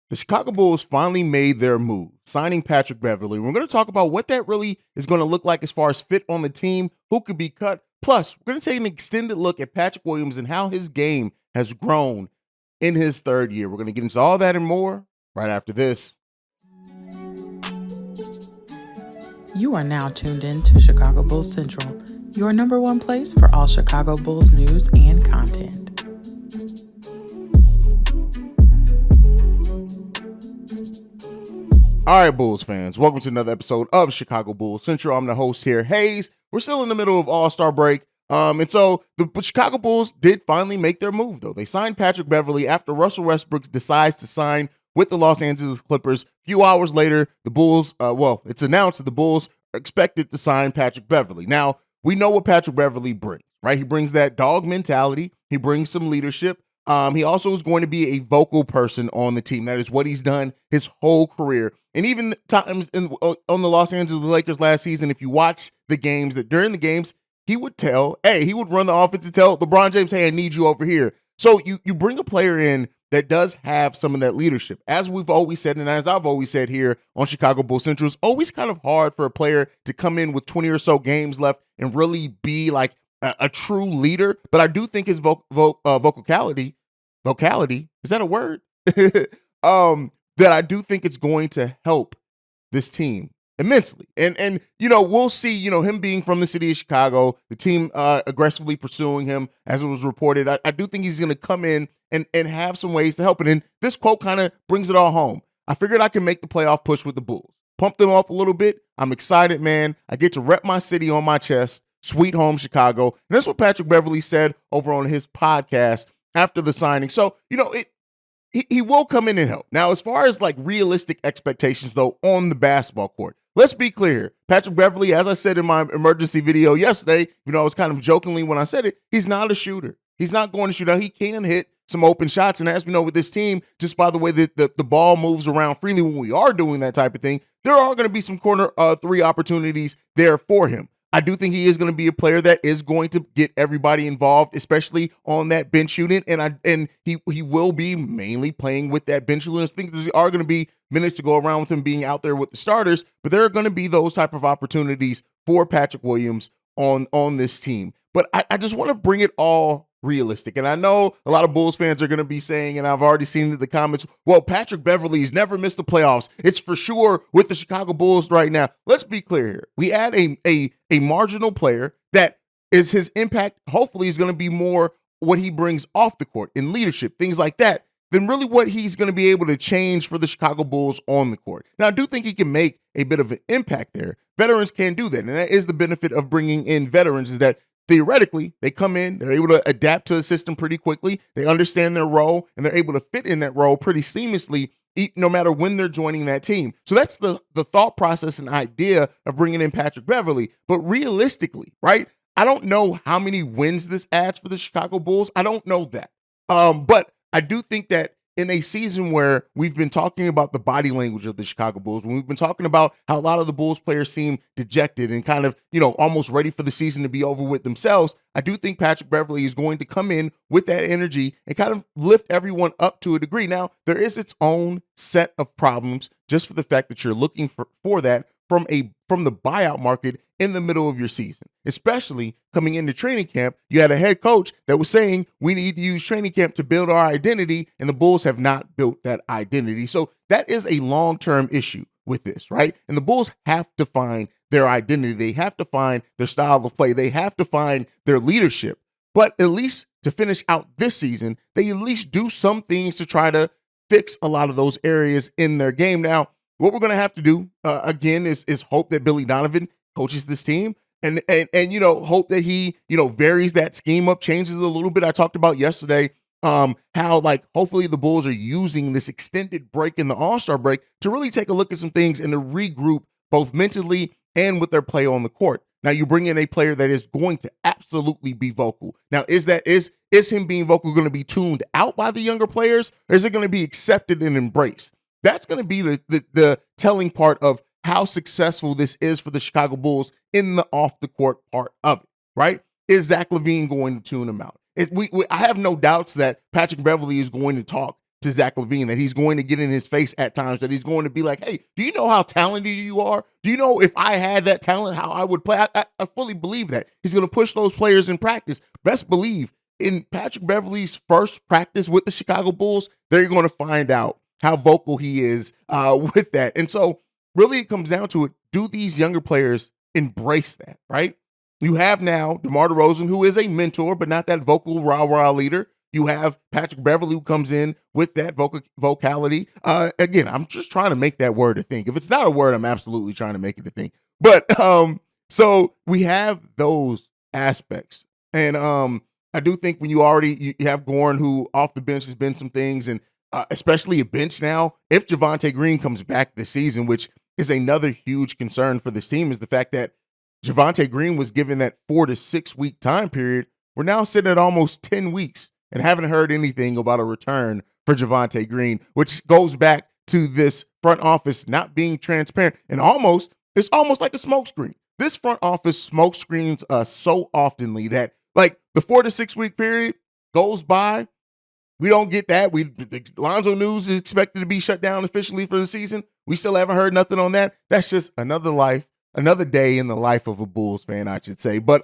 The Chicago Bulls finally made their move, signing Patrick Beverley. We're going to talk about what that really is going to look like as far as fit on the team, who could be cut. Plus, we're going to take an extended look at Patrick Williams and how his game has grown in his third year. We're going to get into all that and more right after this. You are now tuned in to Chicago Bulls Central, your number one place for all Chicago Bulls news and content. All right, Bulls fans, welcome to another episode of Chicago Bulls Central. I'm the host here, Haize. We're still in the middle of All-Star break. And so the Chicago Bulls did finally make their move, though. They signed Patrick Beverley after Russell Westbrook decides to sign with the Los Angeles Clippers. A few hours later, the Bulls, it's announced that the Bulls are expected to sign Patrick Beverley. Now, we know what Patrick Beverley brings, right? He brings that dog mentality. He brings some leadership. He also is going to be a vocal person on the team. That is what he's done his whole career. And even times on the Los Angeles Lakers last season, if you watch the games, that during the games, he would run the offense and tell LeBron James, hey, I need you over here. So you bring a player in that does have some of that leadership. As we've always said, and as I've always said here on Chicago Bulls Central, it's always kind of hard for a player to come in with 20 or so games left and really be like a true leader. But I do think his vocality, is that a word? That I do think it's going to help this team immensely. And we'll see, him being from the city of Chicago, the team aggressively pursuing him, as it was reported. I do think he's going to come in and have some ways to help it. And this quote kind of brings it all home. I figured I can make the playoff push with the Bulls. Pump them up a little bit. I'm excited, man. I get to rep my city on my chest. Sweet home, Chicago. And that's what Patrick Beverley said over on his podcast after the signing. So, he will come in and help. Now, as far as like realistic expectations, though, on the basketball court, let's be clear. Patrick Beverley, as I said in my emergency video yesterday, I was kind of jokingly when I said it, he's not a shooter. He's not going to shoot out. He can hit some open shots. And as we know with this team, just by the way that the ball moves around freely when we are doing that type of thing, there are going to be some corner three opportunities there for him. I do think he is going to be a player that is going to get everybody involved, especially on that bench unit. And he will be mainly playing with that bench unit. I think there are going to be minutes to go around with him being out there with the starters, but there are going to be those type of opportunities for Patrick Williams on this team. But I just want to bring it all realistic. And I know a lot of Bulls fans are going to be saying, and I've already seen in the comments, well, Patrick Beverley's never missed the playoffs. It's for sure with the Chicago Bulls right now. Let's be clear here. We add a marginal player that is his impact, hopefully, is going to be more what he brings off the court in leadership, things like that, than really what he's going to be able to change for the Chicago Bulls on the court. Now, I do think he can make a bit of an impact there. Veterans can do that. And that is the benefit of bringing in veterans, is that theoretically, they come in, they're able to adapt to the system pretty quickly, they understand their role, and they're able to fit in that role pretty seamlessly, no matter when they're joining that team. So that's the thought process and idea of bringing in Patrick Beverley. But realistically, right, I don't know how many wins this adds for the Chicago Bulls. I don't know that. But I do think that in a season where we've been talking about the body language of the Chicago Bulls, when we've been talking about how a lot of the Bulls players seem dejected and kind of, almost ready for the season to be over with themselves, I do think Patrick Beverley is going to come in with that energy and kind of lift everyone up to a degree. Now, there is its own set of problems just for the fact that you're looking for that from the buyout market in the middle of your season, especially coming into training camp. You had a head coach that was saying we need to use training camp to build our identity, and the Bulls have not built that identity. So that is a long-term issue with this, right? And the Bulls have to find their identity. They have to find their style of play. They have to find their leadership. But at least to finish out this season, they at least do some things to try to fix a lot of those areas in their game. Now, what we're going to have to do, again, is hope that Billy Donovan coaches this team and hope that he, varies that scheme up, changes it a little bit. I talked about yesterday how, hopefully the Bulls are using this extended break in the All-Star break to really take a look at some things and to regroup both mentally and with their play on the court. Now, you bring in a player that is going to absolutely be vocal. Now, is him being vocal going to be tuned out by the younger players, or is it going to be accepted and embraced? That's going to be the telling part of how successful this is for the Chicago Bulls in the off-the-court part of it, right? Is Zach LaVine going to tune him out? I have no doubts that Patrick Beverley is going to talk to Zach LaVine, that he's going to get in his face at times, that he's going to be like, hey, do you know how talented you are? Do you know if I had that talent, how I would play? I fully believe that. He's going to push those players in practice. Best believe in Patrick Beverley's first practice with the Chicago Bulls, they're going to find out how vocal he is with that. And so really it comes down to it. Do these younger players embrace that, right? You have now DeMar DeRozan, who is a mentor, but not that vocal rah-rah leader. You have Patrick Beverley, who comes in with that vocality. Again, I'm just trying to make that word a thing. If it's not a word, I'm absolutely trying to make it a thing. But so we have those aspects. And I do think when you have Goran, who off the bench has been some things, and especially a bench now, if Javonte Green comes back this season, which is another huge concern for this team, is the fact that Javonte Green was given that 4 to 6 week time period. We're now sitting at almost 10 weeks and haven't heard anything about a return for Javonte Green, which goes back to this front office not being transparent. And it's almost like a smokescreen. This front office smoke screens us so oftenly that, like, the 4 to 6 week period goes by. We don't get that. The Lonzo News is expected to be shut down officially for the season. We still haven't heard nothing on that. That's just another day in the life of a Bulls fan, I should say. But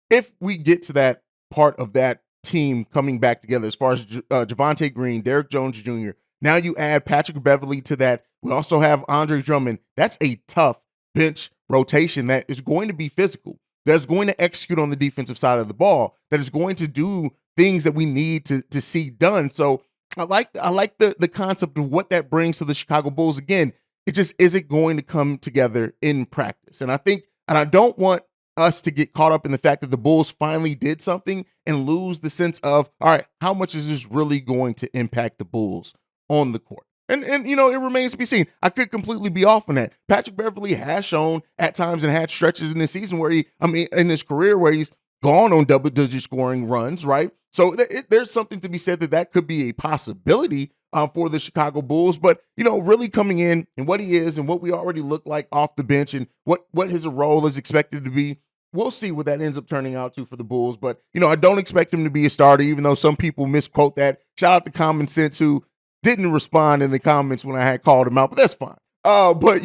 if we get to that part of that team coming back together, as far as Javonte Green, Derrick Jones Jr., now you add Patrick Beverley to that. We also have Andre Drummond. That's a tough bench rotation that is going to be physical, that's going to execute on the defensive side of the ball, that is going to do things that we need to see done. So I like the concept of what that brings to the Chicago Bulls. Again, it just isn't going to come together in practice. And I don't want us to get caught up in the fact that the Bulls finally did something and lose the sense of, all right, how much is this really going to impact the Bulls on the court? And it remains to be seen. I could completely be off on that. Patrick Beverley has shown at times and had stretches in this season in his career where he's gone on double-digit scoring runs, right? So there's something to be said that could be a possibility for the Chicago Bulls. But, really coming in and what he is and what we already look like off the bench and what his role is expected to be, we'll see what that ends up turning out to for the Bulls. But, I don't expect him to be a starter, even though some people misquote that. Shout out to Common Sense, who didn't respond in the comments when I had called him out, but that's fine. But,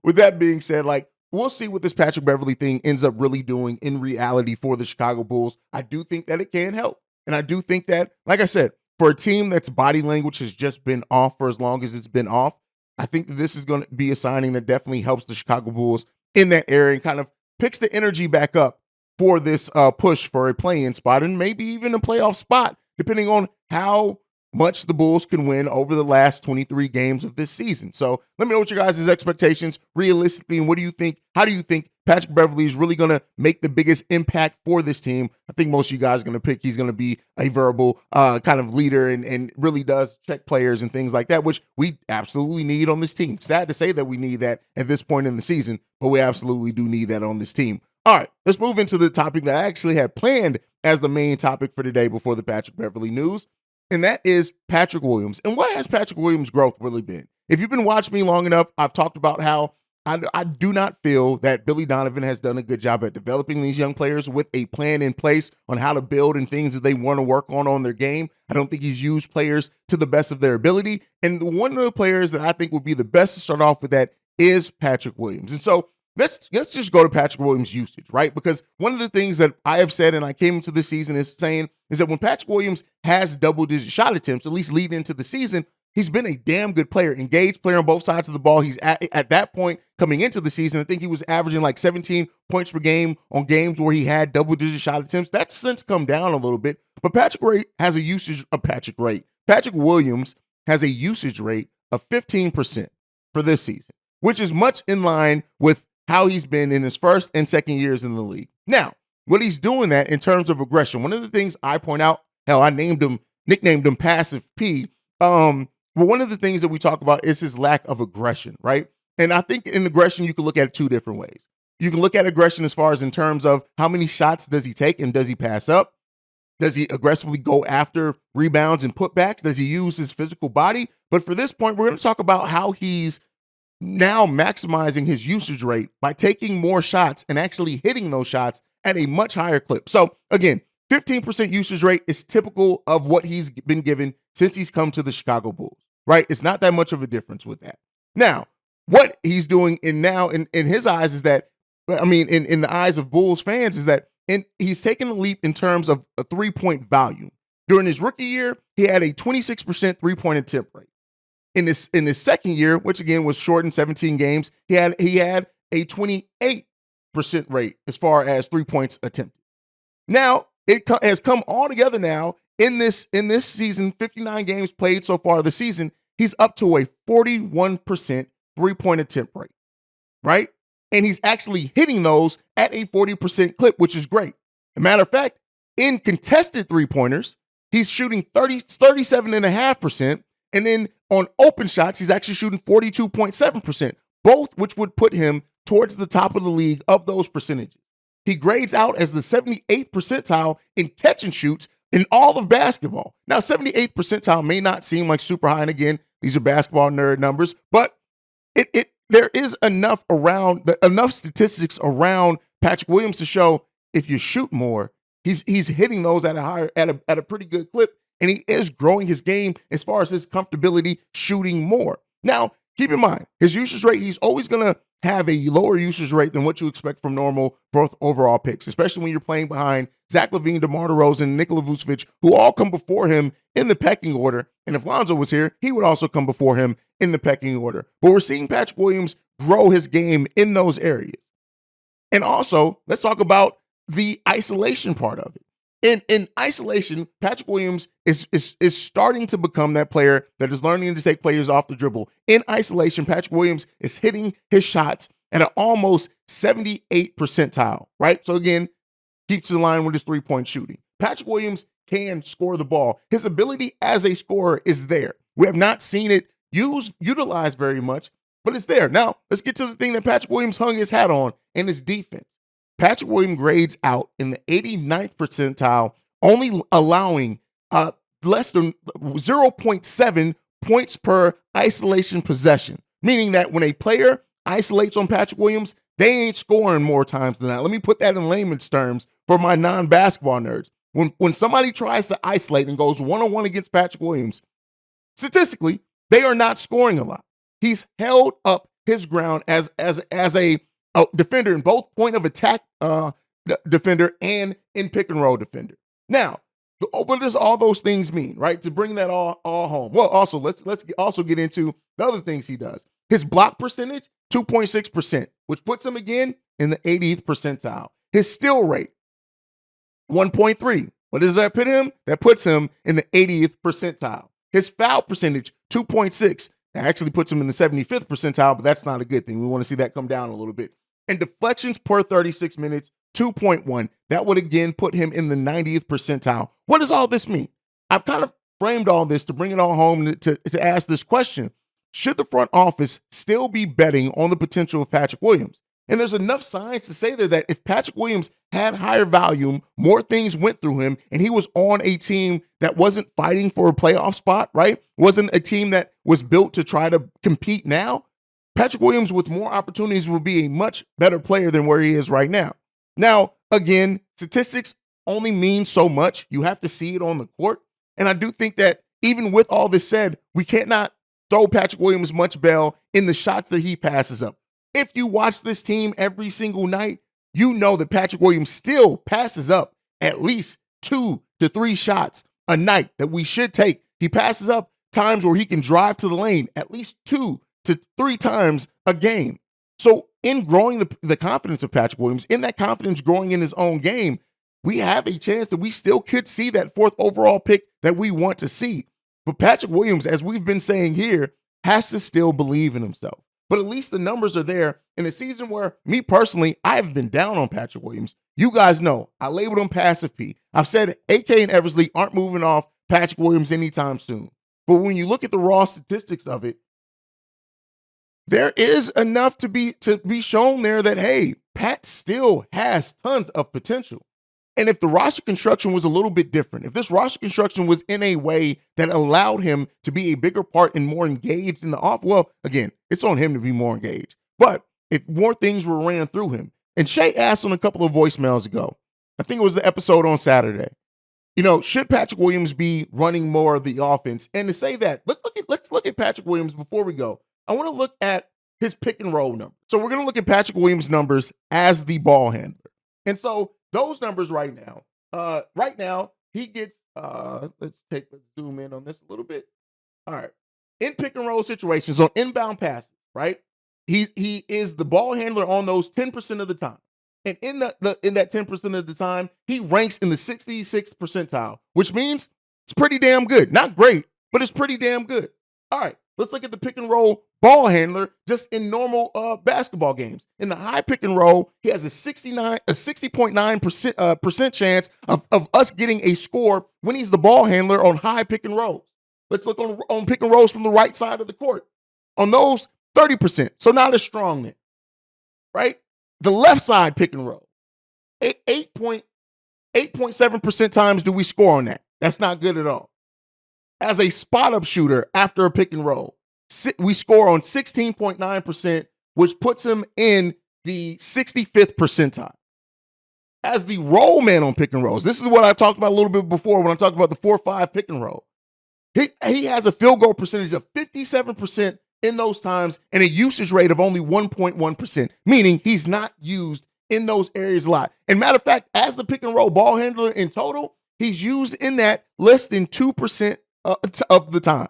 with that being said, we'll see what this Patrick Beverley thing ends up really doing in reality for the Chicago Bulls. I do think that it can help. And I do think that, like I said, for a team that's body language has just been off for as long as it's been off, I think that this is going to be a signing that definitely helps the Chicago Bulls in that area and kind of picks the energy back up for this push for a play-in spot and maybe even a playoff spot, depending on how much the Bulls can win over the last 23 games of this season. So let me know what your guys' expectations realistically, and what do you think? How do you think Patrick Beverley is really going to make the biggest impact for this team? I think most of you guys are going to pick he's going to be a verbal kind of leader and really does check players and things like that, which we absolutely need on this team. Sad to say that we need that at this point in the season, but we absolutely do need that on this team. All right, let's move into the topic that I actually had planned as the main topic for today before the Patrick Beverley news. And that is Patrick Williams. And what has Patrick Williams' growth really been? If you've been watching me long enough, I've talked about how I do not feel that Billy Donovan has done a good job at developing these young players with a plan in place on how to build and things that they want to work on their game. I don't think he's used players to the best of their ability. And one of the players that I think would be the best to start off with that is Patrick Williams. And so let's just go to Patrick Williams' usage, right? Because one of the things that I have said and I came into this season is that when Patrick Williams has double-digit shot attempts, at least leading into the season, he's been a damn good player, engaged player on both sides of the ball. He's at that point coming into the season, I think he was averaging like 17 points per game on games where he had double-digit shot attempts. That's since come down a little bit, but Patrick Williams has a usage rate of 15% for this season, which is much in line with how he's been in his first and second years in the league. Now, what he's doing that in terms of aggression, one of the things I point out, I nicknamed him Passive P. But one of the things that we talk about is his lack of aggression, right? And I think in aggression, you can look at it two different ways. You can look at aggression as far as in terms of how many shots does he take and does he pass up? Does he aggressively go after rebounds and putbacks? Does he use his physical body? But for this point, we're going to talk about how he's now maximizing his usage rate by taking more shots and actually hitting those shots at a much higher clip. So again, 15% usage rate is typical of what he's been given since he's come to the Chicago Bulls, right? It's not that much of a difference with that. Now, what he's doing in his eyes is that, in the eyes of Bulls fans, is that he's taken a leap in terms of a three-point volume. During his rookie year, he had a 26% three-point attempt rate. In his second year, which again was shortened 17 games, he had a 28% rate as far as 3 points attempted. Now, it has come all together now in this season, 59 games played so far this season, he's up to a 41% three-point attempt rate, right? And he's actually hitting those at a 40% clip, which is great. As a matter of fact, in contested three-pointers, he's shooting 37.5%. And then on open shots, he's actually shooting 42.7%, both which would put him towards the top of the league of those percentages. He grades out as the 78th percentile in catch and shoots in all of basketball. Now, 78th percentile may not seem like super high, and again, these are basketball nerd numbers, but there is enough statistics around Patrick Williams to show if you shoot more, he's hitting those at a pretty good clip, and he is growing his game as far as his comfortability shooting more. Now, keep in mind, his usage rate, he's always going to have a lower usage rate than what you expect from normal fourth overall picks, especially when you're playing behind Zach LaVine, DeMar DeRozan, Nikola Vucevic, who all come before him in the pecking order. And if Lonzo was here, he would also come before him in the pecking order. But we're seeing Patrick Williams grow his game in those areas. And also, let's talk about the isolation part of it. In isolation, Patrick Williams is starting to become that player that is learning to take players off the dribble. In isolation, Patrick Williams is hitting his shots at an almost 78 percentile, right? So again, keeps in line with his three-point shooting. Patrick Williams can score the ball. His ability as a scorer is there. We have not seen it utilized very much, but it's there. Now, let's get to the thing that Patrick Williams hung his hat on, and his defense. Patrick Williams grades out in the 89th percentile, only allowing less than 0.7 points per isolation possession, meaning that when a player isolates on Patrick Williams, they ain't scoring more times than that. Let me put that in layman's terms for my non-basketball nerds. When somebody tries to isolate and goes one-on-one against Patrick Williams, statistically, they are not scoring a lot. He's held up his ground as a defender in both point of attack defender and in pick and roll defender. Now, what does all those things mean, right? To bring that all home. Well, also let's also get into the other things he does. His block percentage, 2.6%, which puts him again in the 80th percentile. His steal rate, 1.3. What does that put him? That puts him in the 80th percentile. His foul percentage, 2.6. That actually puts him in the 75th percentile, but that's not a good thing. We want to see that come down a little bit. And deflections per 36 minutes, 2.1. That would again put him in the 90th percentile. What does all this mean? I've kind of framed all this to bring it all home to ask this question. Should the front office still be betting on the potential of Patrick Williams? And there's enough science to say that if Patrick Williams had higher volume, more things went through him, and he was on a team that wasn't fighting for a playoff spot, right? Wasn't a team that was built to try to compete now. Patrick Williams with more opportunities will be a much better player than where he is right now. Now, again, statistics only mean so much. You have to see it on the court. And I do think that even with all this said, we cannot throw Patrick Williams much bail in the shots that he passes up. If you watch this team every single night, you know that Patrick Williams still passes up at least 2 to 3 shots a night that we should take. He passes up times where he can drive to the lane at least 2 to 3 times a game. So in growing the confidence of Patrick Williams, in that confidence growing in his own game, we have a chance that we still could see that 4th overall pick that we want to see. But Patrick Williams, as we've been saying here, has to still believe in himself. But at least the numbers are there in a season where, me personally, I have been down on Patrick Williams. You guys know, I labeled him Passive P. I've said AK and Eversley aren't moving off Patrick Williams anytime soon. But when you look at the raw statistics of it, there is enough to be shown there that, hey, Pat still has tons of potential. And if the roster construction was a little bit different, if this roster construction was in a way that allowed him to be a bigger part and more engaged in the off, well, again, it's on him to be more engaged. But if more things were ran through him, and Shay asked on a couple of voicemails ago, I think it was the episode on Saturday. Should Patrick Williams be running more of the offense? And to say that, let's look at Patrick Williams before we go. I want to look at his pick and roll number. So we're going to look at Patrick Williams' numbers as the ball handler. And so those numbers right now, he gets, let's zoom in on this a little bit. All right. In pick and roll situations on inbound passes, right? He is the ball handler on those 10% of the time. And in that 10% of the time, he ranks in the 66th percentile, which means it's pretty damn good. Not great, but it's pretty damn good. All right, let's look at the pick and roll ball handler just in normal basketball games. In the high pick and roll, he has a 60.9% percent chance of us getting a score when he's the ball handler on high pick and rolls. Let's look on pick and rolls from the right side of the court. On those, 30%, so not as strong then, right? The left side pick and roll, 8.7% times do we score on that. That's not good at all. As a spot-up shooter after a pick and roll, we score on 16.9%, which puts him in the 65th percentile. As the roll man on pick and rolls, this is what I've talked about a little bit before when I talked about the 4-5 pick and roll. He has a field goal percentage of 57% in those times and a usage rate of only 1.1%, meaning he's not used in those areas a lot. And matter of fact, as the pick and roll ball handler in total, he's used in that less than 2% of the time.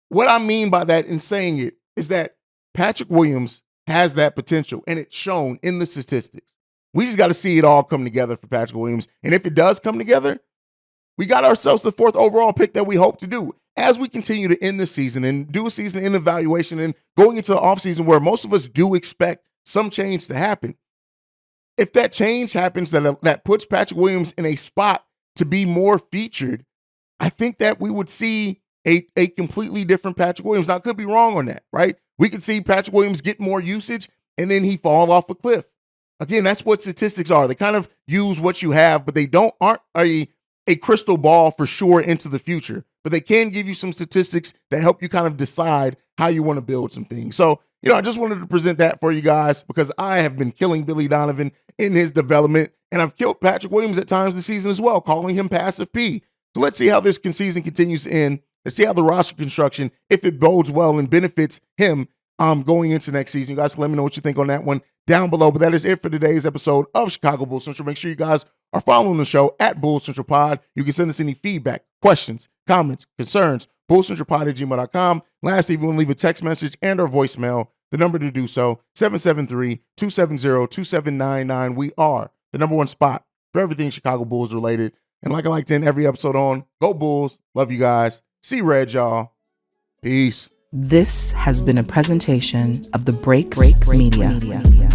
What I mean by that in saying it is that Patrick Williams has that potential, and it's shown in the statistics. We just got to see it all come together for Patrick Williams. And if it does come together, we got ourselves the 4th overall pick that we hope to do. As we continue to end the season and do a season in evaluation and going into the offseason where most of us do expect some change to happen, if that change happens that puts Patrick Williams in a spot to be more featured, I think that we would see a completely different Patrick Williams. Now, I could be wrong on that, right? We could see Patrick Williams get more usage and then he fall off a cliff. Again, that's what statistics are. They kind of use what you have, but they aren't a crystal ball for sure into the future. But they can give you some statistics that help you kind of decide how you want to build some things. So, I just wanted to present that for you guys because I have been killing Billy Donovan in his development, and I've killed Patrick Williams at times this season as well, calling him Passive P. So let's see how this season continues to end. Let's see how the roster construction, if it bodes well and benefits him going into next season. You guys let me know what you think on that one down below. But that is it for today's episode of Chicago Bulls Central. Make sure you guys are following the show at Bulls Central Pod. You can send us any feedback, questions, comments, concerns, bullcentralpod@gmail.com. Lastly, if you want to leave a text message and or voicemail, the number to do so, 773-270-2799. We are the #1 spot for everything Chicago Bulls related. And like I like to end every episode on, go Bulls. Love you guys. See red, y'all. Peace. This has been a presentation of the Break Media.